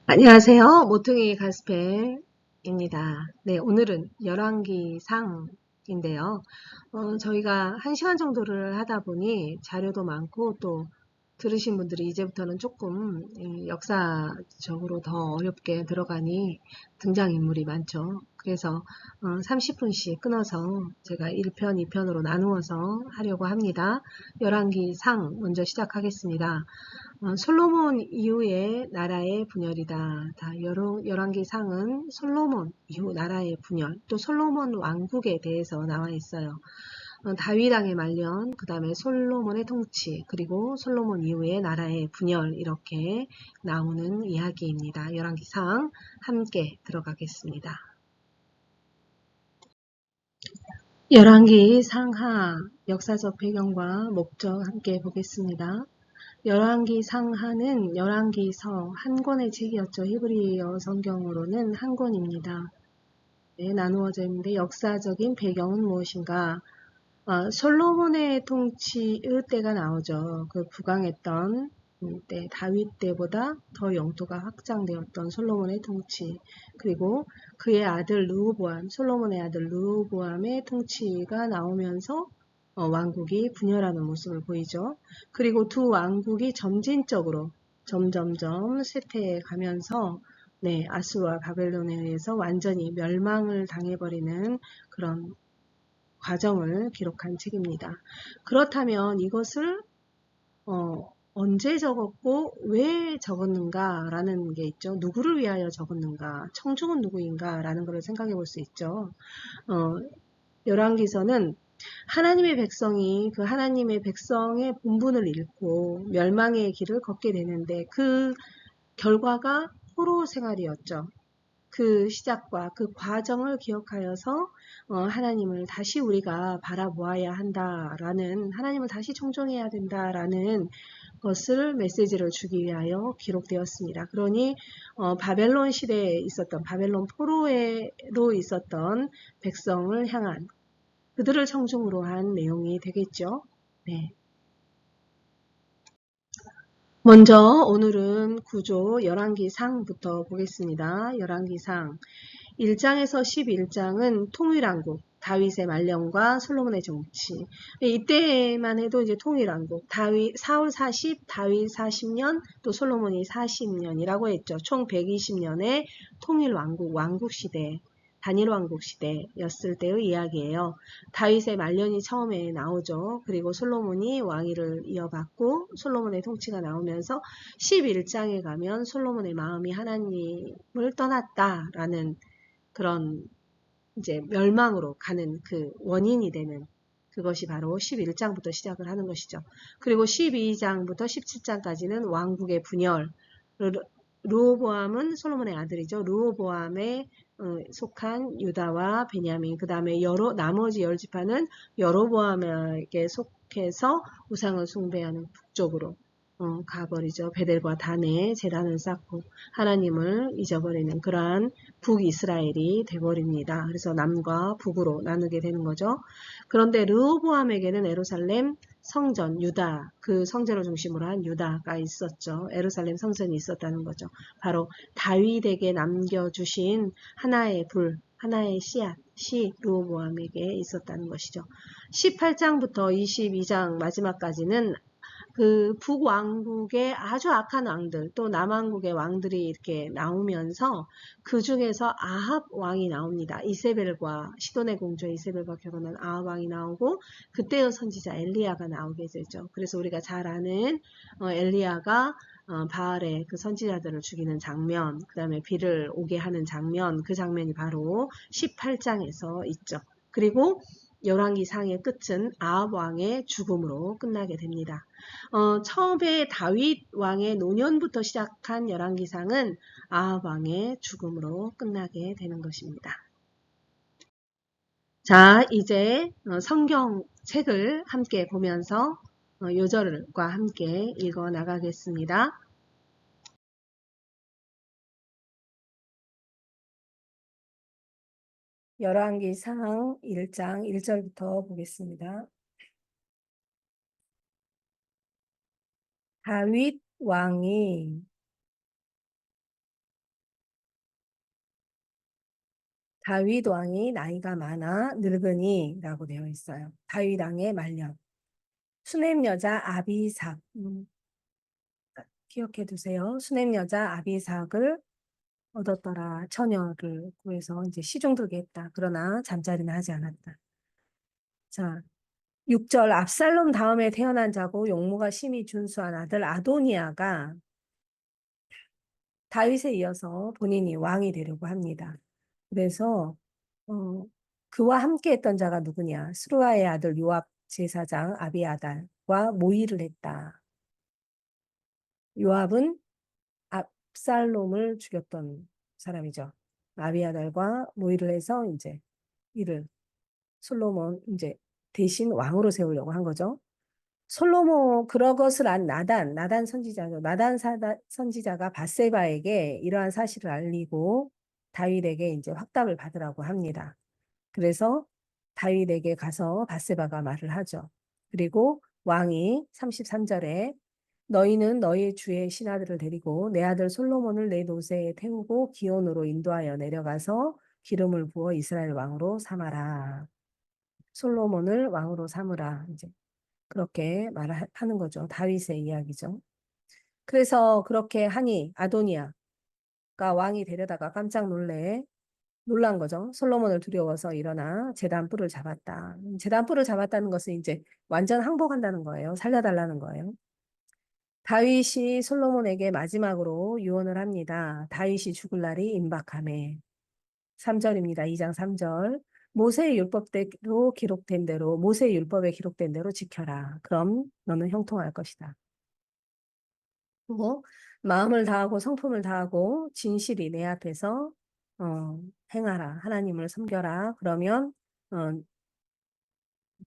안녕하세요. 모퉁이 가스펠입니다. 네, 오늘은 열왕기상인데요. 저희가 1시간 정도를 하다 보니 자료도 많고 또 들으신 분들이 이제부터는 조금 역사적으로 더 어렵게 들어가니 등장인물이 많죠. 그래서 30분씩 끊어서 제가 1편, 2편으로 나누어서 하려고 합니다. 열왕기상 먼저 시작하겠습니다. 솔로몬 이후의 나라의 분열이다. 열왕기상은 솔로몬 이후 나라의 분열, 또 솔로몬 왕국에 대해서 나와 있어요. 다윗 왕의 말년, 그 다음에 솔로몬의 통치, 그리고 솔로몬 이후의 나라의 분열 이렇게 나오는 이야기입니다. 열왕기상 함께 들어가겠습니다. 열왕기 상하 역사적 배경과 목적 함께 보겠습니다. 열왕기 상하는 열왕기서 한 권의 책이었죠. 히브리어 성경으로는 한 권입니다. 네, 나누어져 있는데 역사적인 배경은 무엇인가? 솔로몬의 통치의 때가 나오죠. 그 부강했던 때, 다윗 때보다 더 영토가 확장되었던 솔로몬의 통치, 그리고 그의 아들 르호보암, 솔로몬의 아들 르호보암의 통치가 나오면서 왕국이 분열하는 모습을 보이죠. 그리고 두 왕국이 점진적으로 점점점 쇠퇴해 가면서 네, 아수르와 바벨론에 의해서 완전히 멸망을 당해버리는 그런 과정을 기록한 책입니다. 그렇다면 이것을 언제 적었고 왜 적었는가라는 게 있죠. 누구를 위하여 적었는가, 청중은 누구인가 라는 것을 생각해 볼 수 있죠. 열왕기서는 하나님의 백성이 그 하나님의 백성의 본분을 잃고 멸망의 길을 걷게 되는데 그 결과가 포로 생활이었죠. 그 시작과 그 과정을 기억하여서 하나님을 다시 우리가 바라보아야 한다라는, 하나님을 다시 청종해야 된다라는 것을 메시지를 주기 위하여 기록되었습니다. 그러니 바벨론 시대에 있었던, 바벨론 포로로 있었던 백성을 향한, 그들을 청중으로 한 내용이 되겠죠. 네. 먼저 오늘은 구조 열왕기상부터 보겠습니다. 열왕기상 1장에서 11장은 통일왕국, 다윗의 말년과 솔로몬의 정치. 이때만 해도 이제 통일왕국, 사울 40, 다윗 40년, 또 솔로몬이 40년이라고 했죠. 총 120년의 통일왕국, 왕국시대, 단일왕국 시대였을 때의 이야기예요. 다윗의 말년이 처음에 나오죠. 그리고 솔로몬이 왕위를 이어받고 솔로몬의 통치가 나오면서 11장에 가면 솔로몬의 마음이 하나님을 떠났다라는 그런 이제 멸망으로 가는 그 원인이 되는 그것이 바로 11장부터 시작을 하는 것이죠. 그리고 12장부터 17장까지는 왕국의 분열. 르호보암은 솔로몬의 아들이죠. 르호보암에 속한 유다와 베냐민, 그 다음에 나머지 10지파는 여로보암에게 속해서 우상을 숭배하는 북쪽으로 가버리죠. 베델과 단에 제단을 쌓고 하나님을 잊어버리는 그러한 북이스라엘이 돼버립니다. 그래서 남과 북으로 나누게 되는 거죠. 그런데 르호보암에게는 예루살렘 성전, 유다, 그 성전을 중심으로 한 유다가 있었죠. 예루살렘 성전이 있었다는 거죠. 바로 다윗에게 남겨주신 하나의 불, 하나의 씨앗이 르호보암에게 있었다는 것이죠. 18장부터 22장 마지막까지는 그 북왕국의 아주 악한 왕들, 또 남왕국의 왕들이 이렇게 나오면서 그 중에서 아합 왕이 나옵니다. 이세벨과 시돈의 공주 이세벨과 결혼한 아합 왕이 나오고 그때의 선지자 엘리야가 나오게 되죠. 그래서 우리가 잘 아는 엘리야가 바알의 그 선지자들을 죽이는 장면, 그 다음에 비를 오게 하는 장면, 그 장면이 바로 18장에서 있죠. 그리고 열왕기상의 끝은 아합 왕의 죽음으로 끝나게 됩니다. 처음에 다윗 왕의 노년부터 시작한 열왕기상은 아합 왕의 죽음으로 끝나게 되는 것입니다. 자, 이제 성경책을 함께 보면서 요절과 함께 읽어 나가겠습니다. 열왕기상 1장 1절부터 보겠습니다. 다윗 왕이 다윗 왕이 나이가 많아 늙으니라고 되어 있어요. 다윗 왕의 말년. 수냄 여자 아비삭. 기억해 두세요. 수냄 여자 아비삭을 얻었더라. 처녀를 구해서 이제 시중 들게 했다. 그러나 잠자리는 하지 않았다. 자, 6절 압살롬 다음에 태어난 자고 용모가 심히 준수한 아들 아도니아가 다윗에 이어서 본인이 왕이 되려고 합니다. 그래서 어, 그와 함께 했던 자가 누구냐? 스루아의 아들 요압 제사장 아비아달과 모의를 했다. 요압은 압살롬을 죽였던 사람이죠. 아비아달과 모의를 해서 이제 이를 솔로몬 이제 대신 왕으로 세우려고 한 거죠. 솔로몬 그것을 안 나단 선지자죠. 선지자가 밧세바에게 이러한 사실을 알리고 다윗에게 이제 확답을 받으라고 합니다. 그래서 다윗에게 가서 밧세바가 말을 하죠. 그리고 왕이 33절에 너희는 너희 주의 신하들을 데리고 내 아들 솔로몬을 내 노새에 태우고 기온으로 인도하여 내려가서 기름을 부어 이스라엘 왕으로 삼아라. 솔로몬을 왕으로 삼으라. 이제 그렇게 말하는 거죠. 다윗의 이야기죠. 그래서 그렇게 하니 아도니아가 왕이 되려다가 깜짝 놀란 거죠. 솔로몬을 두려워서 일어나 제단 뿔을 잡았다. 제단 뿔을 잡았다는 것은 이제 완전 항복한다는 거예요. 살려달라는 거예요. 다윗이 솔로몬에게 마지막으로 유언을 합니다. 다윗이 죽을 날이 임박하매. 3절입니다. 2장 3절. 모세의 율법대로 기록된 대로 모세의 율법에 기록된 대로 지켜라. 그럼 너는 형통할 것이다. 그리고 마음을 다하고 성품을 다하고 진실이 내 앞에서 행하라. 하나님을 섬겨라. 그러면 어,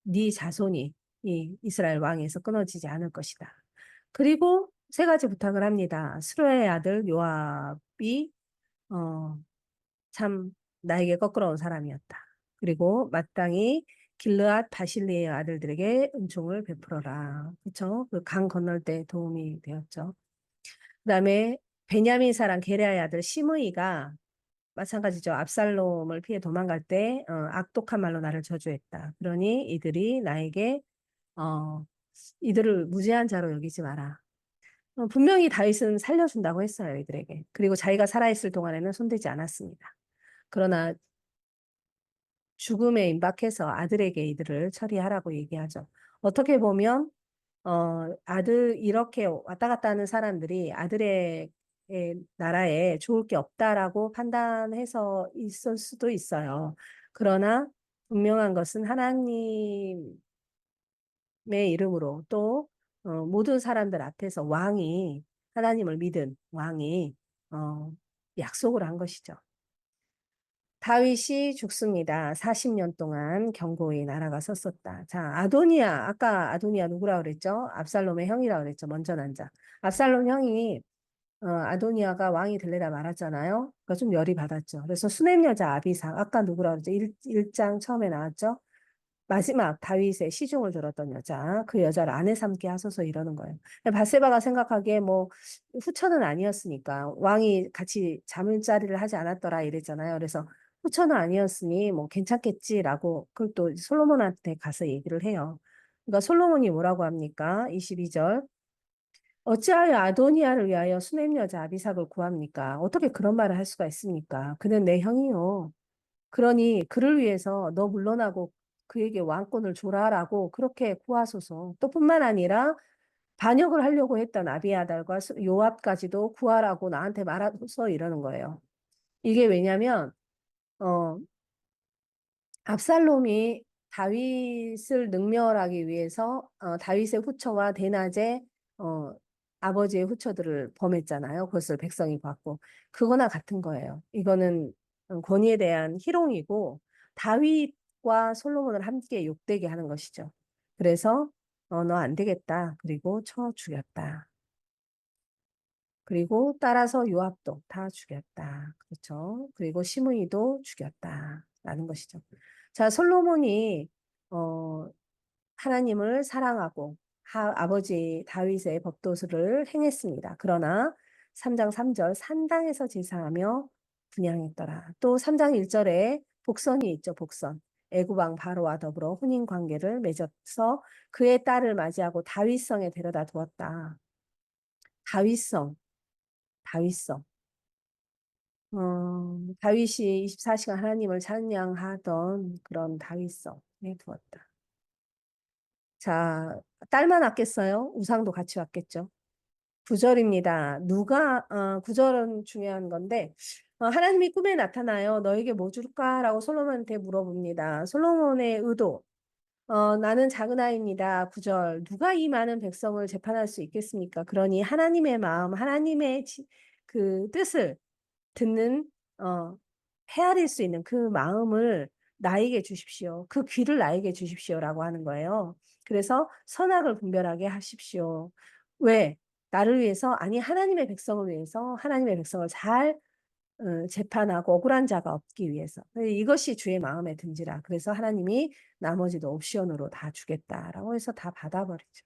네 자손이 이 이스라엘 왕에서 끊어지지 않을 것이다. 그리고 세 가지 부탁을 합니다. 스루의 아들 요압이 어, 참 나에게 거꾸러운 사람이었다. 그리고 마땅히 길르앗 바실리의 아들들에게 은총을 베풀어라. 그렇죠? 그 강 건널 때 도움이 되었죠. 그다음에 베냐민 사람 게레아의 아들 시므이가 마찬가지죠. 압살롬을 피해 도망갈 때 악독한 말로 나를 저주했다. 그러니 이들이 나에게 어, 이들을 무죄한 자로 여기지 마라. 분명히 다윗은 살려준다고 했어요, 이들에게. 그리고 자기가 살아있을 동안에는 손대지 않았습니다. 그러나 죽음에 임박해서 아들에게 이들을 처리하라고 얘기하죠. 어떻게 보면 아들 이렇게 왔다 갔다 하는 사람들이 아들의 나라에 좋을 게 없다라고 판단해서 있을 수도 있어요. 그러나 분명한 것은 하나님의 이름으로 또 모든 사람들 앞에서 왕이 하나님을 믿은 왕이 어, 약속을 한 것이죠. 다윗이 죽습니다. 40년 동안 견고히 나라가 섰었다. 자, 아도니아, 아까 아도니아 누구라 그랬죠? 압살롬의 형이라 그랬죠. 먼저 난 자. 압살롬 형이 아도니아가 왕이 될래라 말았잖아요. 그러니까 좀 열이 받았죠. 그래서 수냄 여자 아비삭, 아까 누구라 그랬죠? 1장 처음에 나왔죠. 마지막 다윗의 시중을 들었던 여자, 그 여자를 아내 삼게 하소서 이러는 거예요. 바세바가 생각하기에 뭐 후처는 아니었으니까 왕이 같이 자물자리를 하지 않았더라 이랬잖아요. 그래서 후처는 아니었으니 뭐 괜찮겠지라고 그걸 또 솔로몬한테 가서 얘기를 해요. 그러니까 솔로몬이 뭐라고 합니까? 22절. 어찌하여 아도니아를 위하여 수냄 여자 아비삭을 구합니까? 어떻게 그런 말을 할 수가 있습니까? 그는 내 형이요. 그러니 그를 위해서 너 물러나고 그에게 왕권을 주라라고 그렇게 구하소서. 또 뿐만 아니라 반역을 하려고 했던 아비아달과 요압까지도 구하라고 나한테 말하소서 이러는 거예요. 이게 왜냐면 어 압살롬이 다윗을 능멸하기 위해서 다윗의 후처와 대낮에 어, 아버지의 후처들을 범했잖아요. 그것을 백성이 봤고 그거나 같은 거예요. 이거는 권위에 대한 희롱이고 다윗과 솔로몬을 함께 욕되게 하는 것이죠. 그래서 너 안 되겠다. 그리고 쳐 죽였다. 그리고 따라서 요압도 다 죽였다. 그렇죠. 그리고 시므이도 죽였다. 라는 것이죠. 자, 솔로몬이 어, 하나님을 사랑하고 아버지 다윗의 법도를 행했습니다. 그러나 3장 3절 산당에서 제사하며 분향했더라. 또 3장 1절에 복선이 있죠. 복선. 애굽 왕 바로와 더불어 혼인 관계를 맺어서 그의 딸을 맞이하고 다윗성에 데려다 두었다. 다윗성, 다윗성. 다윗이 24시간 하나님을 찬양하던 그런 다윗성에 두었다. 자, 딸만 왔겠어요? 우상도 같이 왔겠죠. 9절입니다. 누가, 9절은 중요한 건데, 하나님이 꿈에 나타나요. 너에게 뭐 줄까라고 솔로몬한테 물어봅니다. 솔로몬의 의도, 나는 작은 아이입니다. 9절. 누가 이 많은 백성을 재판할 수 있겠습니까? 그러니 하나님의 마음, 하나님의 그 뜻을 듣는, 헤아릴 수 있는 그 마음을 나에게 주십시오. 그 귀를 나에게 주십시오라고 하는 거예요. 그래서 선악을 분별하게 하십시오. 왜? 나를 위해서, 아니, 하나님의 백성을 위해서, 하나님의 백성을 잘 재판하고 억울한 자가 없기 위해서. 이것이 주의 마음에 든지라. 그래서 하나님이 나머지도 옵션으로 다 주겠다라고 해서 다 받아버리죠.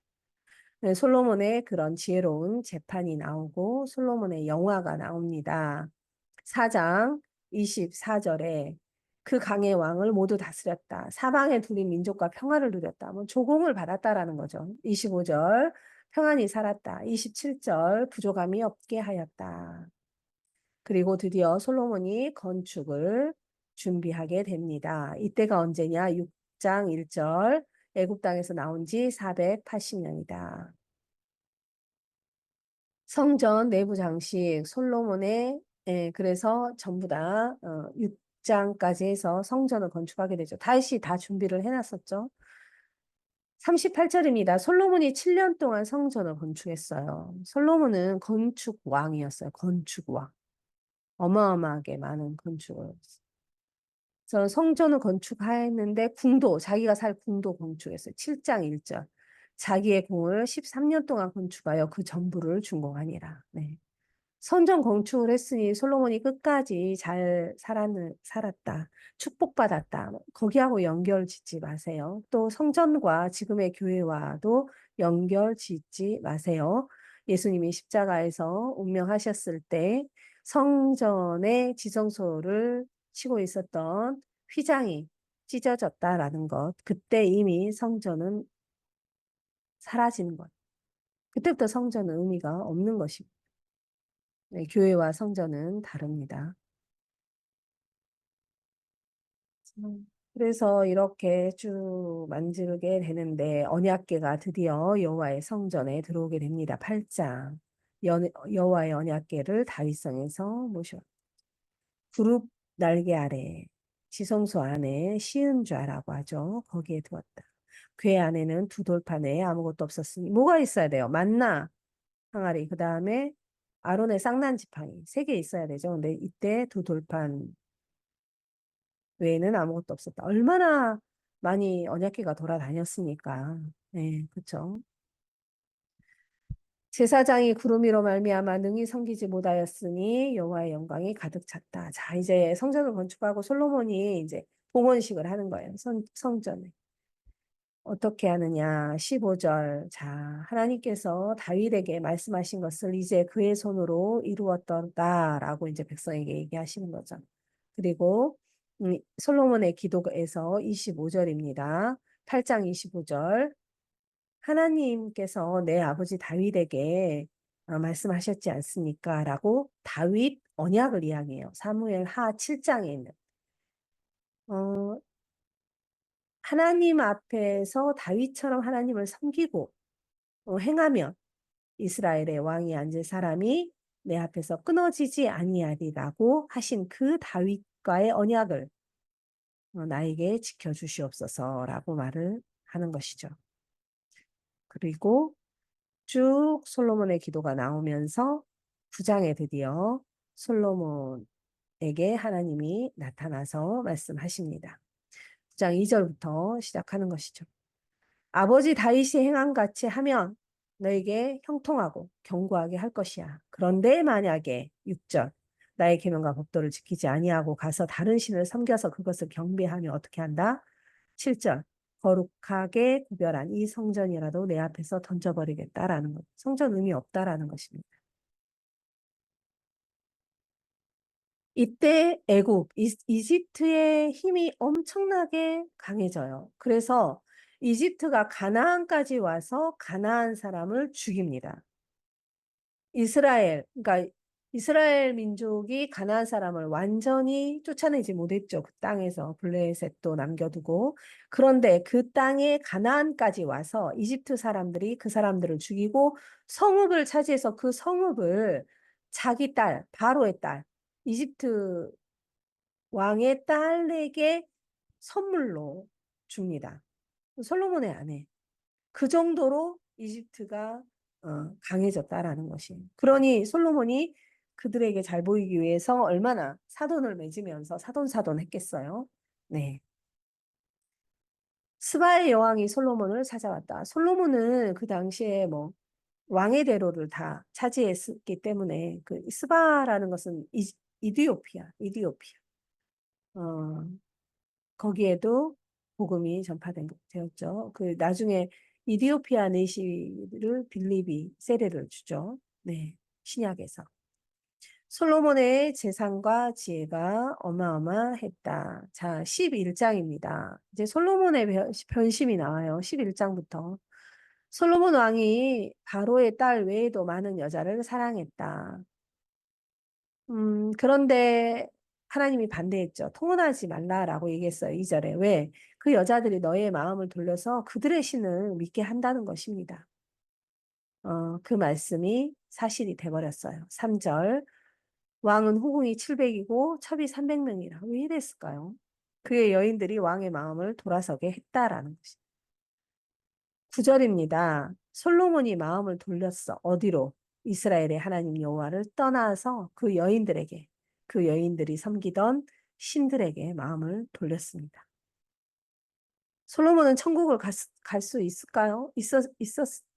네, 솔로몬의 그런 지혜로운 재판이 나오고 솔로몬의 영화가 나옵니다. 4장 24절에 그 강의 왕을 모두 다스렸다. 사방에 둘인 민족과 평화를 누렸다. 뭐 조공을 받았다라는 거죠. 25절 평안히 살았다. 27절 부족함이 없게 하였다. 그리고 드디어 솔로몬이 건축을 준비하게 됩니다. 이때가 언제냐? 6장 1절 애굽 땅에서 나온 지 480년이다. 성전 내부 장식 솔로몬의 그래서 전부 다 6장까지 해서 성전을 건축하게 되죠. 다시 다 준비를 해놨었죠. 38절입니다. 솔로몬이 7년 동안 성전을 건축했어요. 솔로몬은 건축왕이었어요. 건축왕. 어마어마하게 많은 건축을. 그래서 성전을 건축했는데 궁도, 자기가 살 궁도 건축했어요. 7장 1절. 자기의 궁을 13년 동안 건축하여 그 전부를 준공하니라. 네. 성전 건축을 했으니 솔로몬이 끝까지 잘 살았다. 축복받았다. 거기하고 연결 짓지 마세요. 또 성전과 지금의 교회와도 연결 짓지 마세요. 예수님이 십자가에서 운명하셨을 때 성전의 지성소를 치고 있었던 휘장이 찢어졌다라는 것. 그때 이미 성전은 사라지는 것. 그때부터 성전은 의미가 없는 것입니다. 네, 교회와 성전은 다릅니다. 그래서 이렇게 쭉 만들게 되는데 언약궤가 드디어 여호와의 성전에 들어오게 됩니다. 8장 여호와의 언약궤를 다윗성에서 모셔 구룹 날개 아래 지성소 안에 시은좌라고 하죠. 거기에 두었다. 궤 안에는 두 돌판 외에 아무것도 없었으니 뭐가 있어야 돼요? 만나 항아리 그 다음에 아론의 쌍난 지팡이 세 개 있어야 되죠. 근데 이때 두 돌판 외에는 아무것도 없었다. 얼마나 많이 언약궤가 돌아다녔으니까. 네, 그렇죠. 제사장이 구름 위로 말미암아 능히 섬기지 못하였으니 여호와의 영광이 가득 찼다. 자, 이제 성전을 건축하고 솔로몬이 이제 봉헌식을 하는 거예요. 성전에. 어떻게 하느냐? 15절. 자, 하나님께서 다윗에게 말씀하신 것을 이제 그의 손으로 이루었더라라고 이제 백성에게 얘기하시는 거죠. 그리고 솔로몬의 기도에서 25절입니다. 8장 25절. 하나님께서 내 아버지 다윗에게 말씀하셨지 않습니까? 라고 다윗 언약을 이야기해요. 사무엘 하 7장에 있는. 어, 하나님 앞에서 다윗처럼 하나님을 섬기고 행하면 이스라엘의 왕이 앉을 사람이 내 앞에서 끊어지지 아니하리라고 하신 그 다윗과의 언약을 나에게 지켜주시옵소서라고 말을 하는 것이죠. 그리고 쭉 솔로몬의 기도가 나오면서 9장에 드디어 솔로몬에게 하나님이 나타나서 말씀하십니다. 9장 2절부터 시작하는 것이죠. 아버지 다윗이 행한 같이 하면 너에게 형통하고 견고하게 할 것이야. 그런데 만약에 6절 나의 계명과 법도를 지키지 아니하고 가서 다른 신을 섬겨서 그것을 경배하며 어떻게 한다? 7절 거룩하게 구별한 이 성전이라도 내 앞에서 던져버리겠다라는 것. 성전 의미 없다라는 것입니다. 이때 애굽, 이집트의 힘이 엄청나게 강해져요. 그래서 이집트가 가나안까지 와서 가나안 사람을 죽입니다. 그러니까 이스라엘 민족이 가나안 사람을 완전히 쫓아내지 못했죠. 그 땅에서 블레셋도 남겨두고. 그런데 그 땅에 가나안까지 와서 이집트 사람들이 그 사람들을 죽이고 성읍을 차지해서 그 성읍을 자기 딸, 바로의 딸, 이집트 왕의 딸에게 선물로 줍니다. 솔로몬의 아내. 그 정도로 이집트가 강해졌다라는 것이. 그러니 솔로몬이 그들에게 잘 보이기 위해서 얼마나 사돈을 맺으면서 사돈사돈 했겠어요. 네. 스바의 여왕이 솔로몬을 찾아왔다. 솔로몬은 그 당시에 뭐 왕의 대로를 다 차지했기 때문에 그 스바라는 것은 이디오피아. 어, 거기에도 복음이 되었죠. 그 나중에 이디오피아 내시를 빌립이 세례를 주죠. 네, 신약에서. 솔로몬의 재산과 지혜가 어마어마했다. 자, 11장입니다. 이제 솔로몬의 변심이 나와요. 11장부터. 솔로몬 왕이 바로의 딸 외에도 많은 여자를 사랑했다. 그런데 하나님이 반대했죠. 통혼하지 말라라고 얘기했어요. 2절에. 왜? 그 여자들이 너의 마음을 돌려서 그들의 신을 믿게 한다는 것입니다. 그 말씀이 사실이 돼버렸어요. 3절. 왕은 후궁이 700이고 첩이 300명이라. 왜 이랬을까요? 그의 여인들이 왕의 마음을 돌아서게 했다라는 것이. 9절입니다. 솔로몬이 마음을 돌렸어. 어디로? 이스라엘의 하나님 여호와를 떠나서 그 여인들에게, 그 여인들이 섬기던 신들에게 마음을 돌렸습니다. 솔로몬은 천국을 갈 수 있을까요?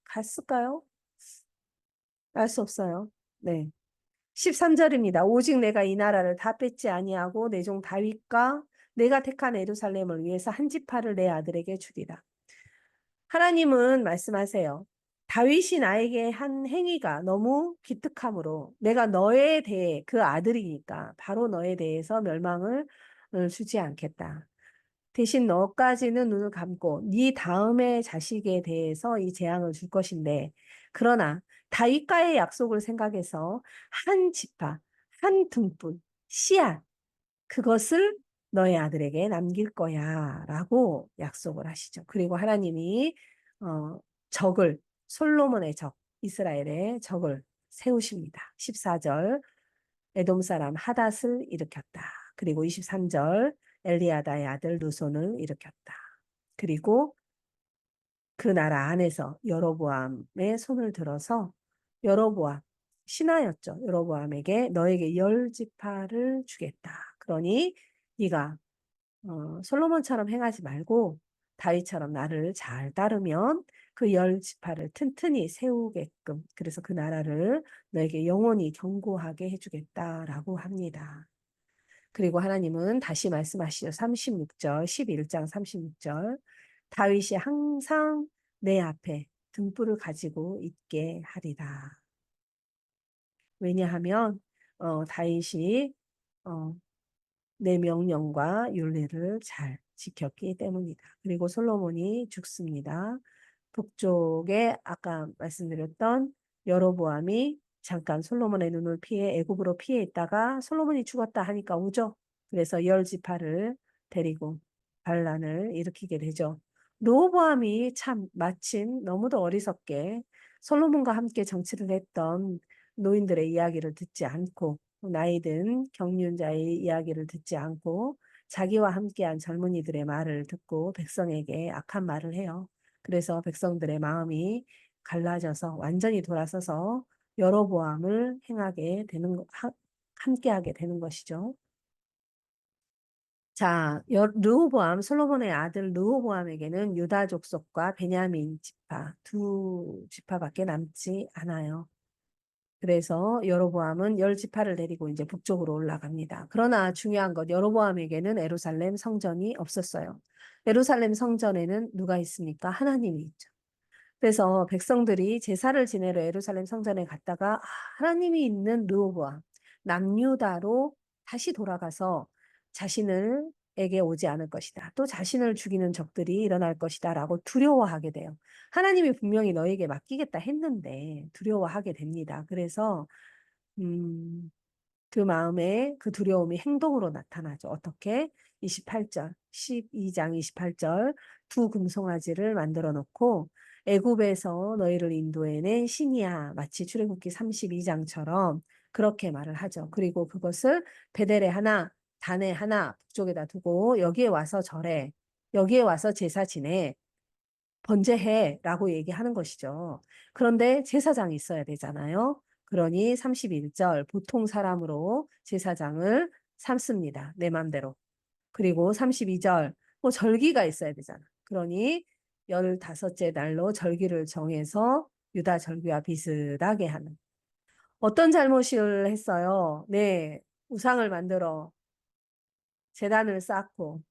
갔을까요? 알 수 없어요. 네. 13절입니다. 오직 내가 이 나라를 다 뺏지 아니하고 내 종 다윗과 내가 택한 예루살렘을 위해서 한 지파를 내 아들에게 주리라. 하나님은 말씀하세요. 다윗이 나에게 한 행위가 너무 기특함으로 내가 너에 대해 그 아들이니까 바로 너에 대해서 멸망을 주지 않겠다. 대신 너까지는 눈을 감고 네 다음의 자식에 대해서 이 재앙을 줄 것인데 그러나 다윗과의 약속을 생각해서 한 지파, 한 등분, 씨앗 그것을 너의 아들에게 남길 거야 라고 약속을 하시죠. 그리고 하나님이 적을 솔로몬의 적, 이스라엘의 적을 세우십니다. 14절 에돔 사람 하닷을 일으켰다. 그리고 23절 엘리아다의 아들 누손을 일으켰다. 그리고 그 나라 안에서 여로보암의 손을 들어서 여로보암 신하였죠. 여로보암에게 너에게 10지파를 주겠다. 그러니 네가 솔로몬처럼 행하지 말고 다윗처럼 나를 잘 따르면 그 10지파를 튼튼히 세우게끔 그래서 그 나라를 너에게 영원히 견고하게 해주겠다라고 합니다. 그리고 하나님은 다시 말씀하시죠. 36절, 11장 36절. 다윗이 항상 내 앞에 등불을 가지고 있게 하리라. 왜냐하면 다윗이 내 명령과 윤리를 잘 지켰기 때문이다. 그리고 솔로몬이 죽습니다. 북쪽에 아까 말씀드렸던 여로보암이 잠깐 솔로몬의 눈을 피해 애굽으로 피해 있다가 솔로몬이 죽었다 하니까 오죠. 그래서 10지파를 데리고 반란을 일으키게 되죠. 르호보암이 참 마침 너무도 어리석게 솔로몬과 함께 정치를 했던 노인들의 이야기를 듣지 않고 나이 든 경륜자의 이야기를 듣지 않고 자기와 함께한 젊은이들의 말을 듣고 백성에게 악한 말을 해요. 그래서 백성들의 마음이 갈라져서 완전히 돌아서서 여로보암을 함께하게 되는 것이죠. 자, 솔로몬의 아들 르호보암에게는 유다 족속과 베냐민 지파, 두 지파밖에 남지 않아요. 그래서 여로보암은 10지파를 데리고 이제 북쪽으로 올라갑니다. 그러나 중요한 것, 여로보암에게는 예루살렘 성전이 없었어요. 예루살렘 성전에는 누가 있습니까? 하나님이 있죠. 그래서 백성들이 제사를 지내러 예루살렘 성전에 갔다가 하나님이 있는 르호보암, 남유다로 다시 돌아가서 자신에게 오지 않을 것이다. 또 자신을 죽이는 적들이 일어날 것이다. 라고 두려워하게 돼요. 하나님이 분명히 너에게 맡기겠다 했는데 두려워하게 됩니다. 그래서 음, 그 마음에 그 두려움이 행동으로 나타나죠. 어떻게? 28절, 12장 28절 두 금송아지를 만들어 놓고 애굽에서 너희를 인도해낸 신이야. 마치 출애굽기 32장처럼 그렇게 말을 하죠. 그리고 그것을 베델에 하나, 단에 하나 북쪽에다 두고 여기에 와서 절해. 여기에 와서 제사 지내. 번제해 라고 얘기하는 것이죠. 그런데 제사장이 있어야 되잖아요. 그러니 31절 보통 사람으로 제사장을 삼습니다. 내 맘대로. 그리고 32절 뭐 절기가 있어야 되잖아. 그러니 15째 날로 절기를 정해서 유다 절기와 비슷하게 하는. 어떤 잘못을 했어요? 네, 우상을 만들어 제단을 쌓고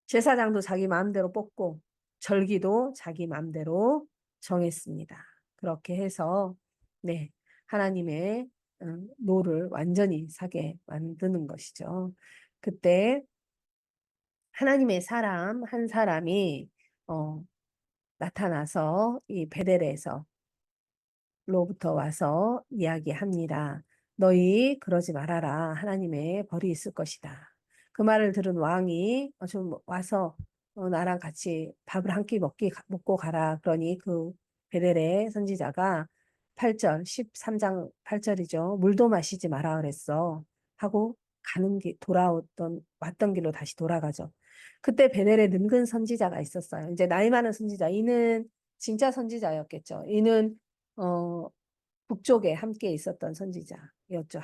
제사장도 자기 마음대로 뽑고 절기도 자기 마음대로 정했습니다. 그렇게 해서 네, 하나님의 노를 완전히 사게 만드는 것이죠. 그때 하나님의 사람 한 사람이 어, 나타나서 이 베델에서 로부터 와서 이야기합니다. 너희 그러지 말아라. 하나님의 벌이 있을 것이다. 그 말을 들은 왕이 좀 와서 나랑 같이 밥을 한 끼 먹고 가라. 그러니 그 베델의 선지자가 8절, 13장 8절이죠. 물도 마시지 마라 그랬어. 하고 왔던 길로 다시 돌아가죠. 그때 베델에 늙은 선지자가 있었어요. 이제 나이 많은 선지자. 이는 진짜 선지자였겠죠. 이는 어, 북쪽에 함께 있었던 선지자였죠.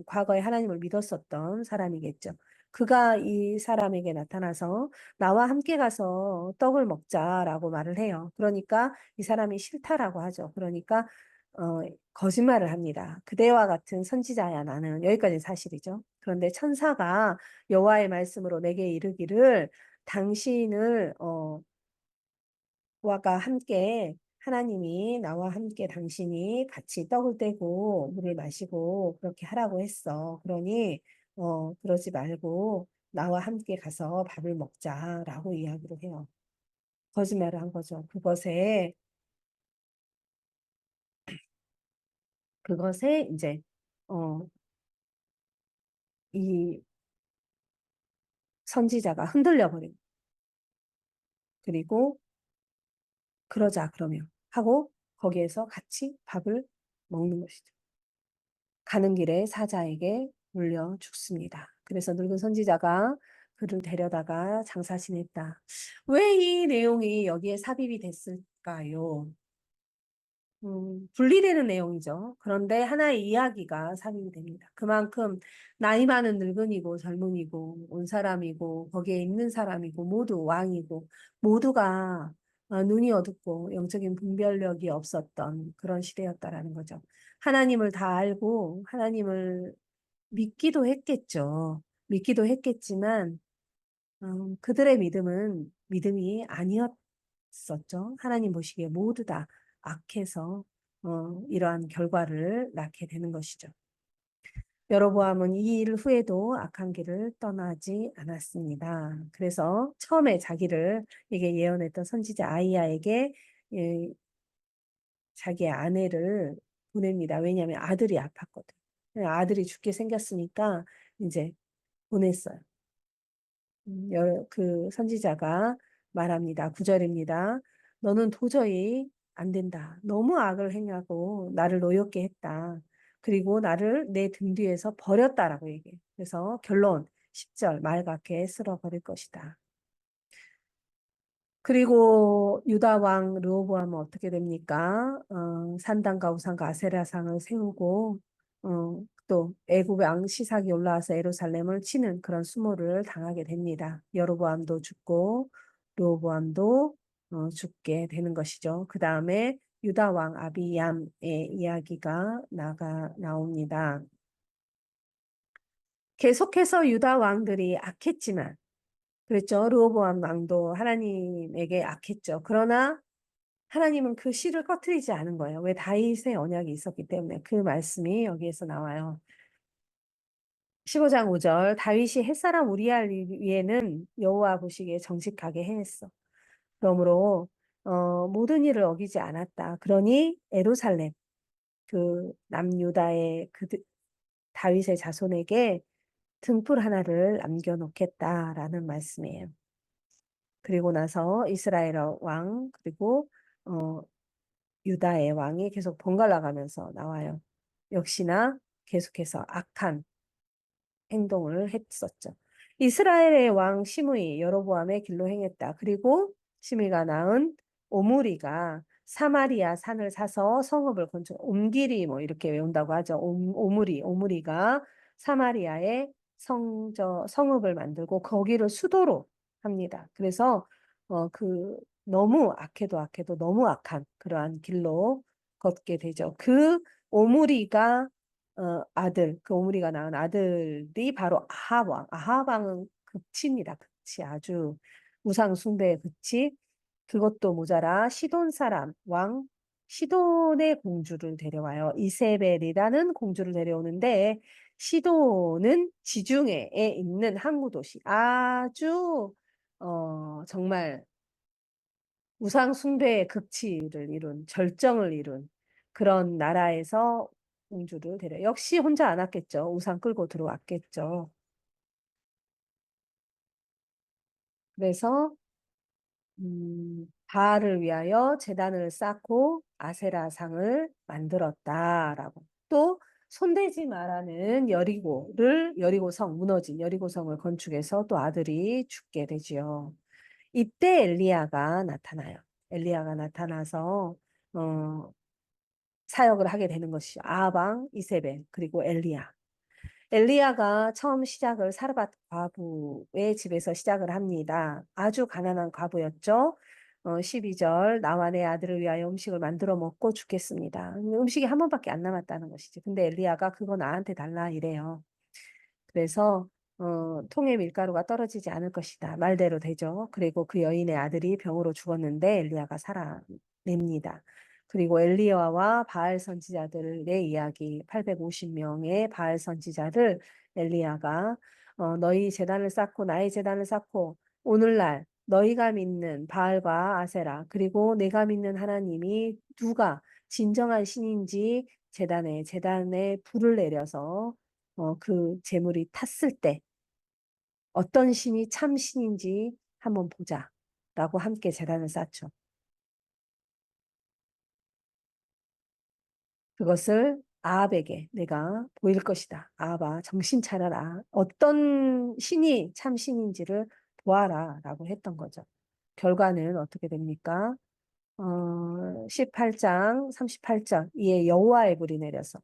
과거에 하나님을 믿었었던 사람이겠죠. 그가 이 사람에게 나타나서 나와 함께 가서 떡을 먹자라고 말을 해요. 그러니까 이 사람이 싫다라고 하죠. 그러니까 어, 거짓말을 합니다. 그대와 같은 선지자야 나는. 여기까지 사실이죠. 그런데 천사가 여호와의 말씀으로 내게 이르기를 당신을 와가 함께 하나님이 나와 함께 당신이 같이 떡을 떼고 물을 마시고 그렇게 하라고 했어. 그러니 그러지 말고 나와 함께 가서 밥을 먹자라고 이야기를 해요. 거짓말을 한 거죠. 그것에 이제 어, 이 선지자가 흔들려 버린. 그리고 그러자 그러면 하고 거기에서 같이 밥을 먹는 것이죠. 가는 길에 사자에게 물려 죽습니다. 그래서 늙은 선지자가 그를 데려다가 장사 지냈다. 왜 이 내용이 여기에 삽입이 됐을까요? 분리되는 내용이죠. 그런데 하나의 이야기가 삽입이 됩니다. 그만큼 나이 많은 늙은이고 젊은이고 온 사람이고 거기에 있는 사람이고 모두 왕이고 모두가 눈이 어둡고 영적인 분별력이 없었던 그런 시대였다라는 거죠. 하나님을 다 알고 하나님을 믿기도 했겠죠. 믿기도 했겠지만 그들의 믿음은 믿음이 아니었었죠. 하나님 보시기에 모두 다 악해서 이러한 결과를 낳게 되는 것이죠. 여로보암은 이 일 후에도 악한 길을 떠나지 않았습니다. 그래서 처음에 자기를 이게 예언했던 선지자 아이야에게 예, 자기의 아내를 보냅니다. 왜냐하면 아들이 아팠거든. 아들이 죽게 생겼으니까 이제 보냈어요. 그 선지자가 말합니다. 9절입니다. 너는 도저히 안 된다. 너무 악을 행하고 나를 노엽게 했다. 그리고 나를 내 등 뒤에서 버렸다라고 얘기해. 그래서 결론 10절 말갛게 쓸어버릴 것이다. 그리고 유다 왕 르호보암은 어떻게 됩니까? 산당과 우상과 아세라상을 세우고 또 애굽 왕 시삭이 올라와서 예루살렘을 치는 그런 수모를 당하게 됩니다. 여로보암도 죽고 르호보암도 죽게 되는 것이죠. 그 다음에 유다 왕 아비얌의 이야기가 나옵니다. 계속해서 유다 왕들이 악했지만 그랬죠. 르호보암 왕도 하나님에게 악했죠. 그러나 하나님은 그 씨를 꺼트리지 않은 거예요. 왜? 다윗의 언약이 있었기 때문에 그 말씀이 여기에서 나와요. 15장 5절 다윗이 햇사람 우리알 위에는 여호와 보시기에 정직하게 행했어. 그러므로 모든 일을 어기지 않았다. 그러니 예루살렘 그 남유다의 그 다윗의 자손에게 등불 하나를 남겨놓겠다라는 말씀이에요. 그리고 나서 이스라엘 왕 그리고 어, 유다의 왕이 계속 번갈아 가면서 나와요. 역시나 계속해서 악한 행동을 했었죠. 이스라엘의 왕 시므이 여로보암의 길로 행했다. 그리고 시므이가 낳은 오므리가 사마리아 산을 사서 성읍을 건축, 옴기리 뭐 이렇게 외운다고 하죠. 오므리가 사마리아의 성읍을 만들고 거기를 수도로 합니다. 그래서 너무 악해도 너무 악한 그러한 길로 걷게 되죠. 그 오므리가 그 오므리가 낳은 아들이 바로 아합 왕. 아합 왕은 극치입니다. 극치. 아주 우상 숭배의 극치. 그것도 모자라 시돈 사람 왕 시돈의 공주를 데려와요. 이세벨이라는 공주를 데려오는데 시돈은 지중해에 있는 항구 도시. 아주 정말 우상 숭배의 극치를 이룬 절정을 이룬 그런 나라에서 공주를 데려 역시 혼자 안 왔겠죠. 우상 끌고 들어왔겠죠. 그래서 바알을 위하여 제단을 쌓고 아세라상을 만들었다라고. 또 손대지 말라는 여리고성 무너진 여리고성을 건축해서 또 아들이 죽게 되지요. 이때 엘리야가 나타나요. 엘리야가 나타나서 어, 사역을 하게 되는 것이죠. 아방, 이세벨, 그리고 엘리야. 엘리야가 처음 시작을 사르밧 과부의 집에서 시작을 합니다. 아주 가난한 과부였죠. 12절 나와 내 아들을 위하여 음식을 만들어 먹고 죽겠습니다. 음식이 한 번밖에 안 남았다는 것이지. 근데 엘리야가 그거 나한테 달라 이래요. 그래서 통에 밀가루가 떨어지지 않을 것이다. 말대로 되죠. 그리고 그 여인의 아들이 병으로 죽었는데 엘리야가 살아냅니다. 그리고 엘리야와 바알 선지자들의 이야기 850명의 바알 선지자를 엘리야가 너희 제단을 쌓고 나의 제단을 쌓고 오늘날 너희가 믿는 바알과 아세라 그리고 내가 믿는 하나님이 누가 진정한 신인지 제단에 불을 내려서 그 재물이 탔을 때 어떤 신이 참 신인지 한번 보자라고 함께 제단을 쌓죠. 그것을 아합에게 내가 보일 것이다. 아합아, 정신 차려라. 어떤 신이 참 신인지를 보아라. 라고 했던 거죠. 결과는 어떻게 됩니까? 18장 38절 이에 여호와의 불이 내려서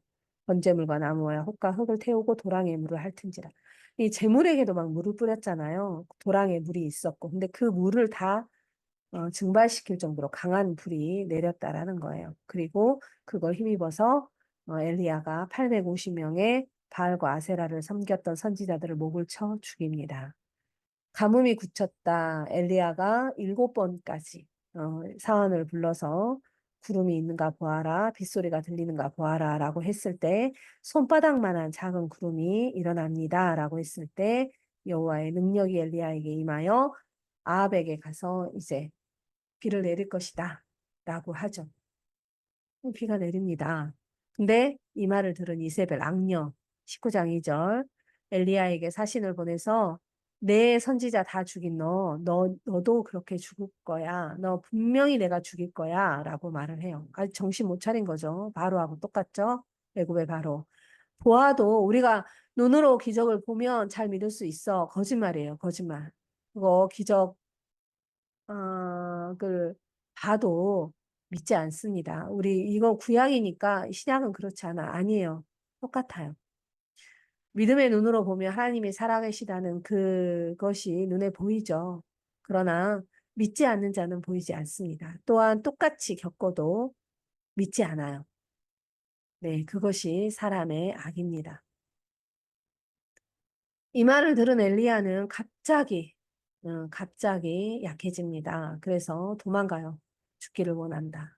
번제물과 나무와 혹과 흙을 태우고 도랑에 물을 핥은지라. 이 제물에게도 막 물을 뿌렸잖아요. 도랑에 물이 있었고. 근데 그 물을 다 증발시킬 정도로 강한 불이 내렸다라는 거예요. 그리고 그걸 힘입어서 엘리야가 850명의 바알과 아세라를 섬겼던 선지자들을 목을 쳐 죽입니다. 가뭄이 굳혔다. 엘리야가 7번까지 사원을 불러서 구름이 있는가 보아라, 빗소리가 들리는가 보아라 라고 했을 때 손바닥만한 작은 구름이 일어납니다 라고 했을 때 여호와의 능력이 엘리야에게 임하여 아합에게 가서 이제 비를 내릴 것이다 라고 하죠. 비가 내립니다. 근데 이 말을 들은 이세벨 악녀 19장 2절 엘리야에게 사신을 보내서 내 선지자 다 죽인 너도 그렇게 죽을 거야. 너 분명히 내가 죽일 거야. 라고 말을 해요. 아직 정신 못 차린 거죠. 바로하고 똑같죠? 애굽의 바로. 보아도 우리가 눈으로 기적을 보면 잘 믿을 수 있어. 거짓말이에요. 거짓말. 그거 기적 그 봐도 믿지 않습니다. 우리 이거 구약이니까 신약은 그렇지 않아. 아니에요. 똑같아요. 믿음의 눈으로 보면 하나님이 살아계시다는 그것이 눈에 보이죠. 그러나 믿지 않는 자는 보이지 않습니다. 또한 똑같이 겪어도 믿지 않아요. 네, 그것이 사람의 악입니다. 이 말을 들은 엘리야는 갑자기 약해집니다. 그래서 도망가요. 죽기를 원한다.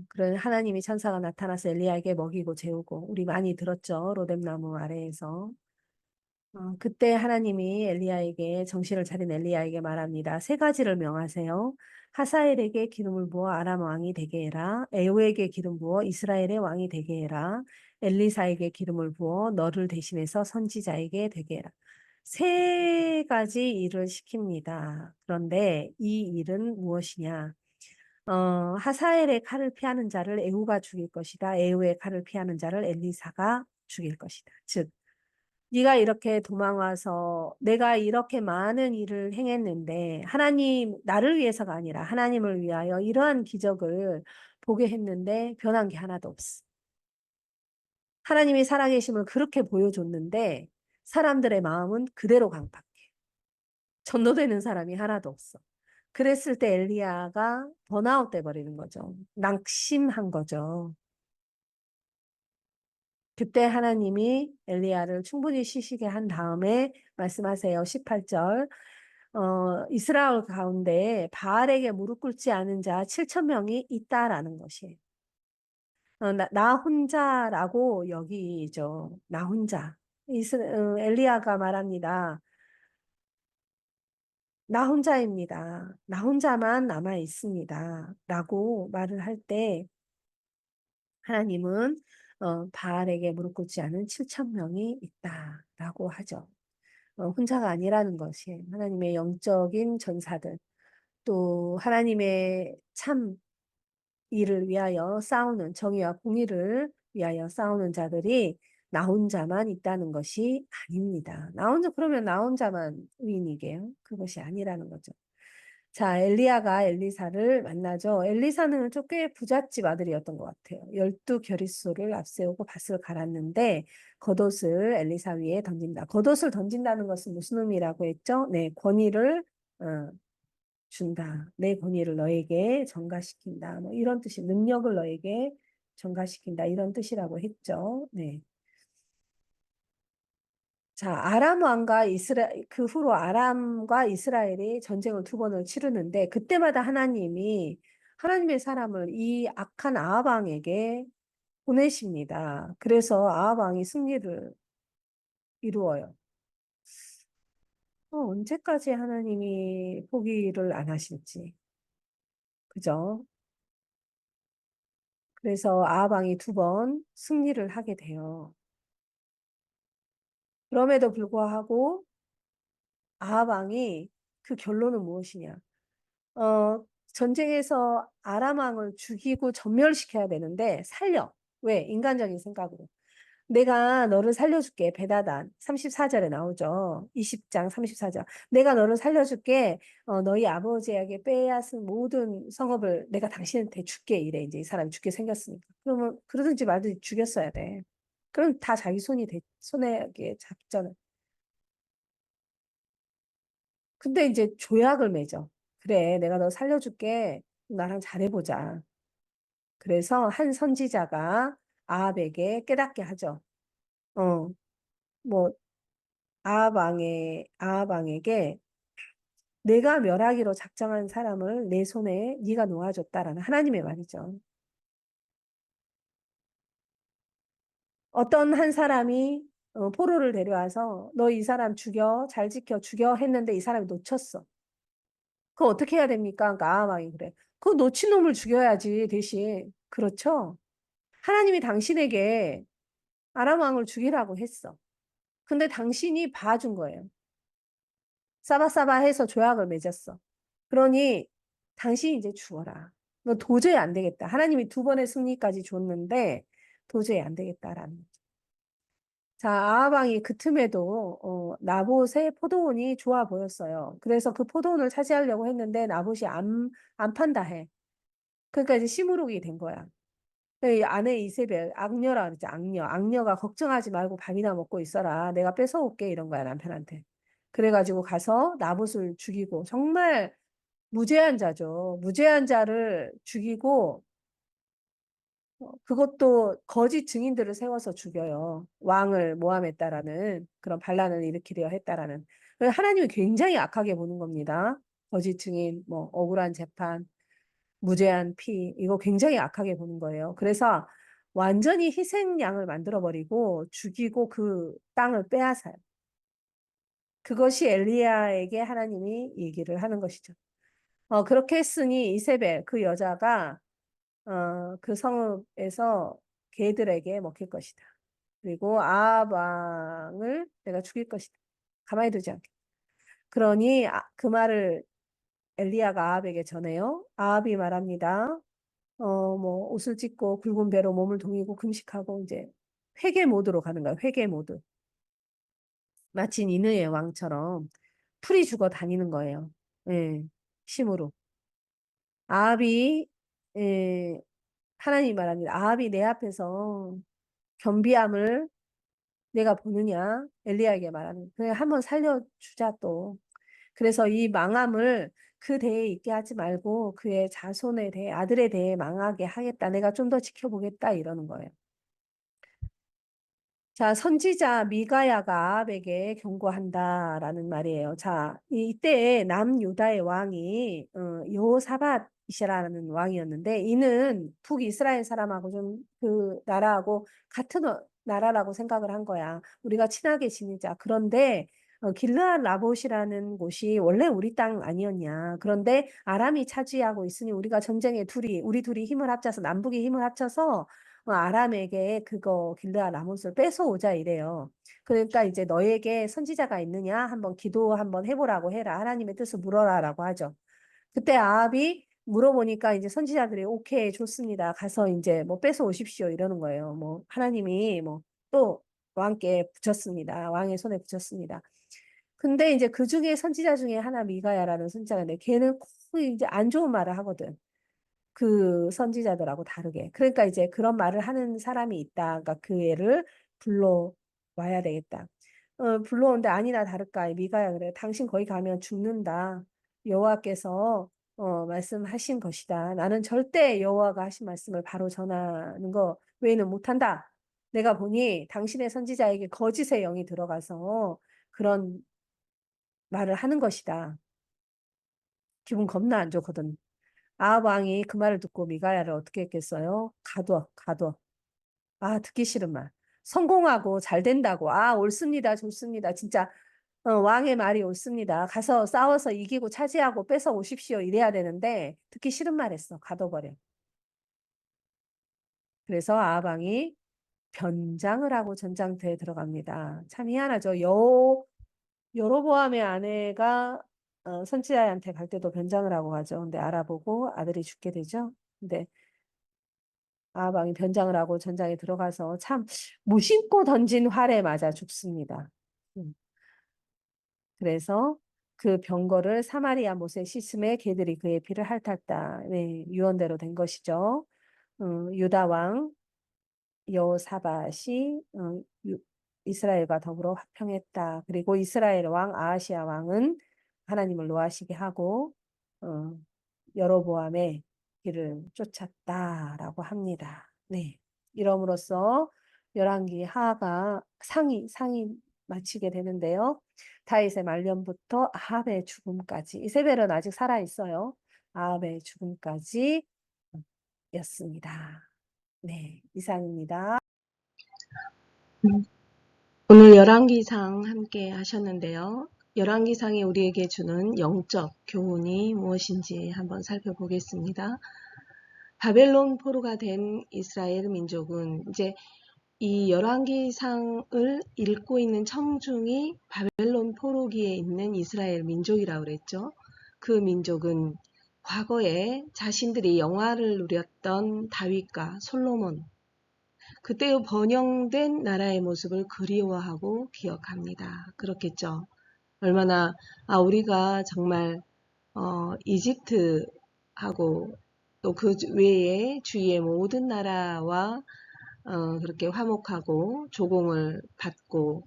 그런 하나님이 천사가 나타나서 엘리야에게 먹이고 재우고 우리 많이 들었죠. 로뎀나무 아래에서. 그때 하나님이 엘리야에게 정신을 차린 엘리야에게 말합니다. 세 가지를 명하세요. 하사엘에게 기름을 부어 아람 왕이 되게 해라. 에후에게 기름 부어 이스라엘의 왕이 되게 해라. 엘리사에게 기름을 부어 너를 대신해서 선지자에게 되게 해라. 세 가지 일을 시킵니다. 그런데 이 일은 무엇이냐? 하사엘의 칼을 피하는 자를 에후가 죽일 것이다. 에후의 칼을 피하는 자를 엘리사가 죽일 것이다. 즉, 네가 이렇게 도망와서 내가 이렇게 많은 일을 행했는데 하나님 나를 위해서가 아니라 하나님을 위하여 이러한 기적을 보게 했는데 변한 게 하나도 없어. 하나님이 살아계심을 그렇게 보여줬는데 사람들의 마음은 그대로 강팍해. 전도되는 사람이 하나도 없어. 그랬을 때 엘리야가 번아웃 돼 버리는 거죠. 낙심한 거죠. 그때 하나님이 엘리야를 충분히 쉬시게 한 다음에 말씀하세요. 18절. 이스라엘 가운데 바알에게 무릎 꿇지 않은 자 7천 명이 있다라는 것이에요. 나 혼자라고 여기죠. 나 혼자. 엘리야가 말합니다. 나 혼자입니다. 나 혼자만 남아 있습니다. 라고 말을 할 때 하나님은 바알에게 무릎 꿇지 않은 7천 명이 있다라고 하죠. 혼자가 아니라는 것이 하나님의 영적인 전사들, 또 하나님의 참 일을 위하여 싸우는 정의와 공의를 위하여 싸우는 자들이 나 혼자만 있다는 것이 아닙니다. 나 혼자 그러면 나 혼자만 의인이게요? 그것이 아니라는 거죠. 자, 엘리야가 엘리사를 만나죠. 엘리사는 좀 꽤 부잣집 아들이었던 것 같아요. 12겨릿소를 앞세우고 밭을 갈았는데 겉옷을 엘리사 위에 던진다. 겉옷을 던진다는 것은 무슨 의미라고 했죠? 네, 권위를 어, 준다. 내 권위를 너에게 전가시킨다. 뭐 이런 뜻이 능력을 너에게 전가시킨다. 이런 뜻이라고 했죠. 네. 자, 아람 왕과 그 후로 아람과 이스라엘이 전쟁을 두 번을 치르는데 그때마다 하나님의 사람을 이 악한 아합 왕에게 보내십니다. 그래서 아합 왕이 승리를 이루어요. 언제까지 하나님이 포기를 안 하실지. 그죠? 그래서 아합 왕이 두 번 승리를 하게 돼요. 그럼에도 불구하고 아합 왕이 그 결론은 무엇이냐? 전쟁에서 아람 왕을 죽이고 전멸시켜야 되는데 살려. 왜? 인간적인 생각으로. 내가 너를 살려줄게. 베다단 34절에 나오죠. 20장 34절. 내가 너를 살려줄게. 너희 아버지에게 빼앗은 모든 성읍을 내가 당신한테 줄게. 이래. 이제 이 사람이 죽게 생겼으니까. 그러면 그러든지 말든지 죽였어야 돼. 그럼 다 자기 손에 잡잖아. 근데 이제 조약을 맺어. 그래, 내가 너 살려줄게. 나랑 잘해보자. 그래서 한 선지자가 아합에게 깨닫게 하죠. 어, 뭐, 아합 왕에게 내가 멸하기로 작정한 사람을 내 손에 네가 놓아줬다라는 하나님의 말이죠. 어떤 한 사람이 포로를 데려와서 너 이 사람 죽여, 잘 지켜, 죽여 했는데 이 사람이 놓쳤어. 그거 어떻게 해야 됩니까? 그러니까 아합 왕이 그래. 그 놓친 놈을 죽여야지, 대신. 그렇죠? 하나님이 당신에게 아람 왕을 죽이라고 했어. 근데 당신이 봐준 거예요. 싸바싸바 해서 조약을 맺었어. 그러니 당신이 이제 죽어라. 너 도저히 안 되겠다. 하나님이 두 번의 승리까지 줬는데 도저히 안 되겠다라는 거죠. 자, 아하방이 그 틈에도 나봇의 포도원이 좋아 보였어요. 그래서 그 포도원을 차지하려고 했는데 나봇이 안 판다 해. 그러니까 이제 시무룩이 된 거야. 이 아내 이세벨, 악녀라 그러지, 악녀. 악녀가 걱정하지 말고 밥이나 먹고 있어라. 내가 뺏어올게. 이런 거야, 남편한테. 그래가지고 가서 나봇을 죽이고, 정말 무죄한 자죠. 무죄한 자를 죽이고, 그것도 거짓 증인들을 세워서 죽여요. 왕을 모함했다라는 그런 반란을 일으키려 했다라는. 하나님이 굉장히 악하게 보는 겁니다. 거짓 증인, 뭐, 억울한 재판. 무죄한 피, 이거 굉장히 악하게 보는 거예요. 그래서 완전히 희생양을 만들어버리고 죽이고 그 땅을 빼앗아요. 그것이 엘리야에게 하나님이 얘기를 하는 것이죠. 그렇게 했으니 이세벨, 그 여자가, 그 성읍에서 개들에게 먹힐 것이다. 그리고 아합 왕을 내가 죽일 것이다. 가만히 두지 않게. 그러니 그 말을 엘리야가 아합에게 전해요. 아합이 말합니다. 뭐 옷을 찢고 굵은 배로 몸을 동이고 금식하고 이제 회개 모드로 가는 거야. 회개 모드. 마치 니느의 왕처럼 풀이 죽어 다니는 거예요. 예, 힘으로. 아합이 예, 하나님 말합니다. 아합이 내 앞에서 겸비함을 내가 보느냐? 엘리야에게 말하는. 그래 한번 살려주자 또. 그래서 이 망함을 그 대에 있게 하지 말고 그의 자손에 대해 아들에 대해 망하게 하겠다. 내가 좀 더 지켜보겠다 이러는 거예요. 자, 선지자 미가야가 아합에게 경고한다라는 말이에요. 자, 이때 남유다의 왕이 여호사밧이시라는 왕이었는데 이는 북이스라엘 사람하고 좀 그 나라하고 같은 나라라고 생각을 한 거야. 우리가 친하게 지내자. 그런데 길르앗 라봇이라는 곳이 원래 우리 땅 아니었냐. 그런데 아람이 차지하고 있으니 우리가 전쟁에 우리 둘이 힘을 합쳐서 남북이 힘을 합쳐서 아람에게 그거 길르앗 라못을 뺏어오자 이래요. 그러니까 이제 너에게 선지자가 있느냐? 한번 기도 한번 해보라고 해라. 하나님의 뜻을 물어라라고 하죠. 그때 아합이 물어보니까 이제 선지자들이 오케이 좋습니다. 가서 이제 뭐 뺏어오십시오 이러는 거예요. 뭐 하나님이 뭐 또 왕께 붙였습니다. 왕의 손에 붙였습니다. 근데 이제 그 중에 선지자 중에 하나 미가야라는 선지자가 있는데 걔는 꼭 이제 안 좋은 말을 하거든. 그 선지자들하고 다르게. 그러니까 이제 그런 말을 하는 사람이 있다. 그러니까 그 애를 불러와야 되겠다. 불러오는데 아니나 다를까 미가야 그래. 당신 거기 가면 죽는다. 여호와께서 말씀하신 것이다. 나는 절대 여호와가 하신 말씀을 바로 전하는 거 외에는 못한다. 내가 보니 당신의 선지자에게 거짓의 영이 들어가서 그런 말을 하는 것이다. 기분 겁나 안 좋거든. 아합 왕이 그 말을 듣고 미가야를 어떻게 했겠어요? 가둬, 가둬. 아, 듣기 싫은 말. 성공하고 잘 된다고. 아, 옳습니다. 좋습니다. 진짜 왕의 말이 옳습니다. 가서 싸워서 이기고 차지하고 뺏어 오십시오. 이래야 되는데 듣기 싫은 말 했어. 가둬버려. 그래서 아합 왕이 변장을 하고 전장터에 들어갑니다. 참 희한하죠. 여로보암의 아내가 선지자한테 갈 때도 변장을 하고 가죠. 근데 알아보고 아들이 죽게 되죠. 근데 아방이 변장을 하고 전장에 들어가서 참 무심코 던진 활에 맞아 죽습니다. 음. 그래서 그 병거를 사마리아 못에 씻음에 개들이 그의 피를 핥았다. 네, 유언대로 된 것이죠. 유다 왕 여호사밧이 이스라엘과 더불어 화평했다. 그리고 이스라엘 왕 아하시아 왕은 하나님을 노하시게 하고 어, 여로보암의 길을 쫓았다라고 합니다. 네, 이럼으로써 열왕기 하가 상이 마치게 되는데요. 다윗의 말년부터 아합의 죽음까지 이세벨은 아직 살아 있어요. 아합의 죽음까지 였습니다. 네, 이상입니다. 오늘 열왕기상 함께 하셨는데요. 열왕기상이 우리에게 주는 영적 교훈이 무엇인지 한번 살펴보겠습니다. 바벨론 포로가 된 이스라엘 민족은 이제 이 열왕기상을 읽고 있는 청중이 바벨론 포로기에 있는 이스라엘 민족이라고 그랬죠. 그 민족은 과거에 자신들이 영화를 누렸던 다윗과 솔로몬, 그때의 번영된 나라의 모습을 그리워하고 기억합니다. 그렇겠죠. 얼마나 우리가 정말 이집트하고 또 그 외에 주위의 모든 나라와 그렇게 화목하고 조공을 받고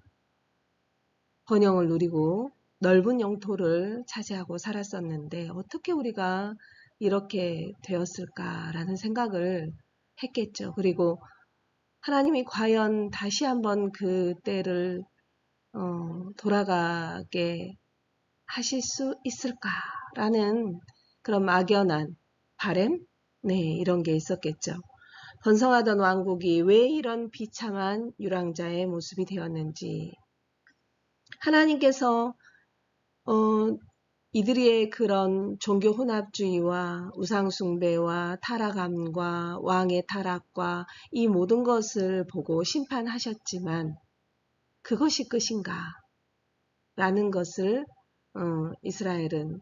번영을 누리고 넓은 영토를 차지하고 살았었는데 어떻게 우리가 이렇게 되었을까라는 생각을 했겠죠. 그리고 하나님이 과연 다시 한번 그 때를 돌아가게 하실 수 있을까라는 그런 막연한 바램? 네, 이런 게 있었겠죠. 번성하던 왕국이 왜 이런 비참한 유랑자의 모습이 되었는지 하나님께서 이들의 그런 종교 혼합주의와 우상숭배와 타락함과 왕의 타락과 이 모든 것을 보고 심판하셨지만 그것이 끝인가? 라는 것을 이스라엘은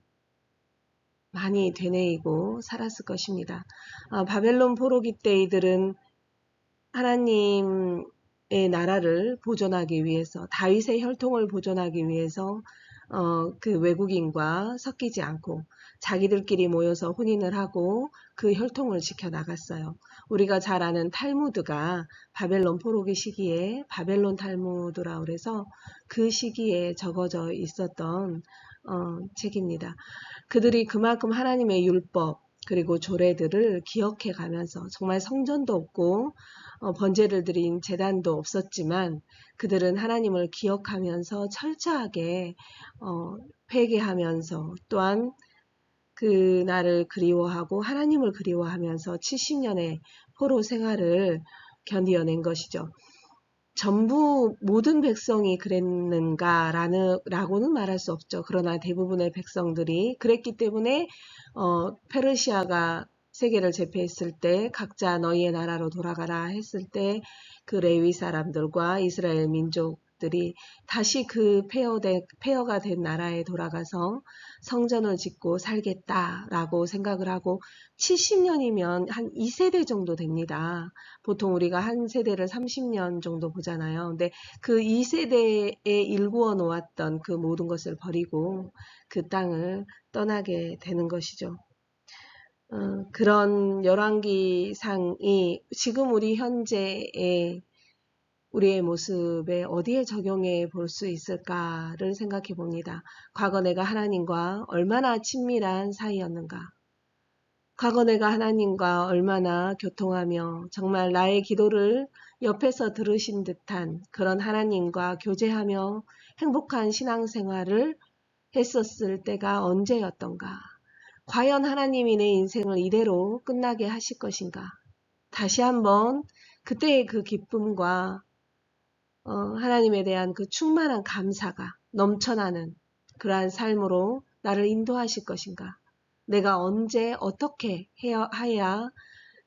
많이 되뇌이고 살았을 것입니다. 바벨론 포로기 때 이들은 하나님의 나라를 보존하기 위해서 다윗의 혈통을 보존하기 위해서 그 외국인과 섞이지 않고 자기들끼리 모여서 혼인을 하고 그 혈통을 지켜나갔어요. 우리가 잘 아는 탈무드가 바벨론 포로기 시기에 바벨론 탈무드라 그래서 그 시기에 적어져 있었던 책입니다. 그들이 그만큼 하나님의 율법 그리고 조례들을 기억해 가면서 정말 성전도 없고 번제를 드린 제단도 없었지만 그들은 하나님을 기억하면서 철저하게 회개하면서 또한 그날을 그리워하고 하나님을 그리워하면서 70년의 포로 생활을 견디어낸 것이죠. 전부 모든 백성이 그랬는가라고는 말할 수 없죠. 그러나 대부분의 백성들이 그랬기 때문에 페르시아가 세계를 제패했을 때 각자 너희의 나라로 돌아가라 했을 때 그 레위 사람들과 이스라엘 민족들이 다시 그 폐허가 된 나라에 돌아가서 성전을 짓고 살겠다라고 생각을 하고 70년이면 한 2세대 정도 됩니다. 보통 우리가 한 세대를 30년 정도 보잖아요. 근데 그 2세대에 일구어 놓았던 그 모든 것을 버리고 그 땅을 떠나게 되는 것이죠. 그런 열왕기상이 지금 우리 현재의 우리의 모습에 어디에 적용해 볼 수 있을까를 생각해 봅니다. 과거 내가 하나님과 얼마나 친밀한 사이였는가? 과거 내가 하나님과 얼마나 교통하며 정말 나의 기도를 옆에서 들으신 듯한 그런 하나님과 교제하며 행복한 신앙생활을 했었을 때가 언제였던가? 과연 하나님이 내 인생을 이대로 끝나게 하실 것인가? 다시 한번 그때의 그 기쁨과 하나님에 대한 그 충만한 감사가 넘쳐나는 그러한 삶으로 나를 인도하실 것인가? 내가 언제 어떻게 해야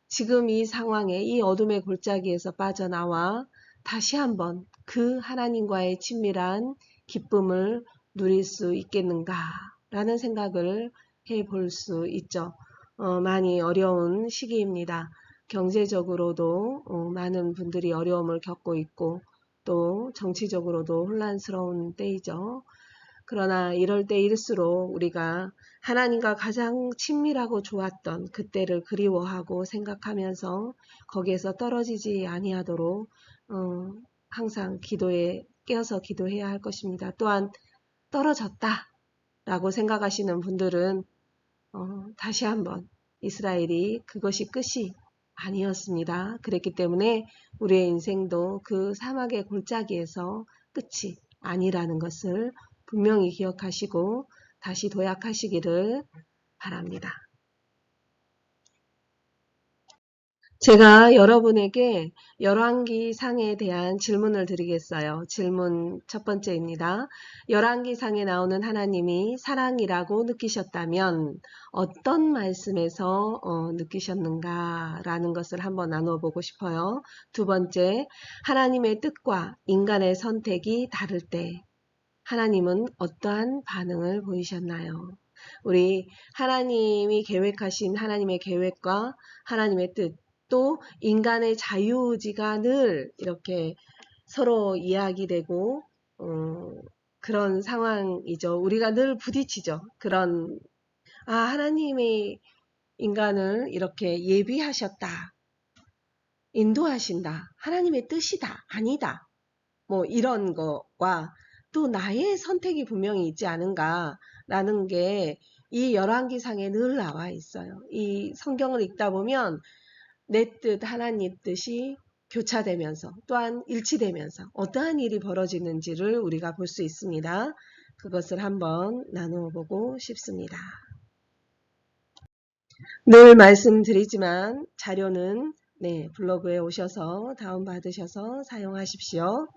지금 이 상황에 이 어둠의 골짜기에서 빠져나와 다시 한번 그 하나님과의 친밀한 기쁨을 누릴 수 있겠는가라는 생각을 해볼 수 있죠. 많이 어려운 시기입니다. 경제적으로도 많은 분들이 어려움을 겪고 있고 또 정치적으로도 혼란스러운 때이죠. 그러나 이럴 때일수록 우리가 하나님과 가장 친밀하고 좋았던 그때를 그리워하고 생각하면서 거기에서 떨어지지 아니하도록 항상 기도에 깨어서 기도해야 할 것입니다. 또한 떨어졌다라고 생각하시는 분들은 다시 한번 이스라엘이 그것이 끝이 아니었습니다. 그랬기 때문에 우리의 인생도 그 사막의 골짜기에서 끝이 아니라는 것을 분명히 기억하시고 다시 도약하시기를 바랍니다. 제가 여러분에게 열왕기상에 대한 질문을 드리겠어요. 질문 첫 번째입니다. 열왕기상에 나오는 하나님이 사랑이라고 느끼셨다면 어떤 말씀에서 느끼셨는가라는 것을 한번 나눠보고 싶어요. 두 번째, 하나님의 뜻과 인간의 선택이 다를 때 하나님은 어떠한 반응을 보이셨나요? 우리 하나님이 계획하신 하나님의 계획과 하나님의 뜻, 또 인간의 자유의지가 늘 이렇게 서로 이야기되고 그런 상황이죠. 우리가 늘 부딪히죠. 그런 하나님이 인간을 이렇게 예비하셨다. 인도하신다. 하나님의 뜻이다. 아니다. 뭐 이런 거와 또 나의 선택이 분명히 있지 않은가라는 게 이 열왕기상에 늘 나와 있어요. 이 성경을 읽다 보면 내 뜻, 하나님 뜻이 교차되면서 또한 일치되면서 어떠한 일이 벌어지는지를 우리가 볼 수 있습니다. 그것을 한번 나누어 보고 싶습니다. 늘 말씀드리지만 자료는 네, 블로그에 오셔서 다운받으셔서 사용하십시오.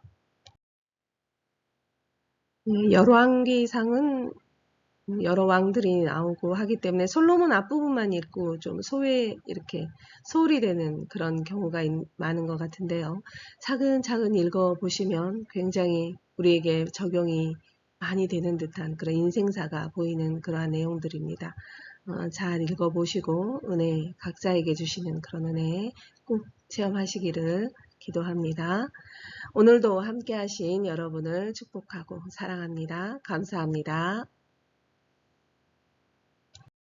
열왕기상은 여러 왕들이 나오고 하기 때문에 솔로몬 앞부분만 읽고 좀 이렇게 소홀히 되는 그런 경우가 많은 것 같은데요. 차근차근 읽어보시면 굉장히 우리에게 적용이 많이 되는 듯한 그런 인생사가 보이는 그러한 내용들입니다. 잘 읽어보시고 각자에게 주시는 그런 은혜 꼭 체험하시기를 기도합니다. 오늘도 함께 하신 여러분을 축복하고 사랑합니다. 감사합니다.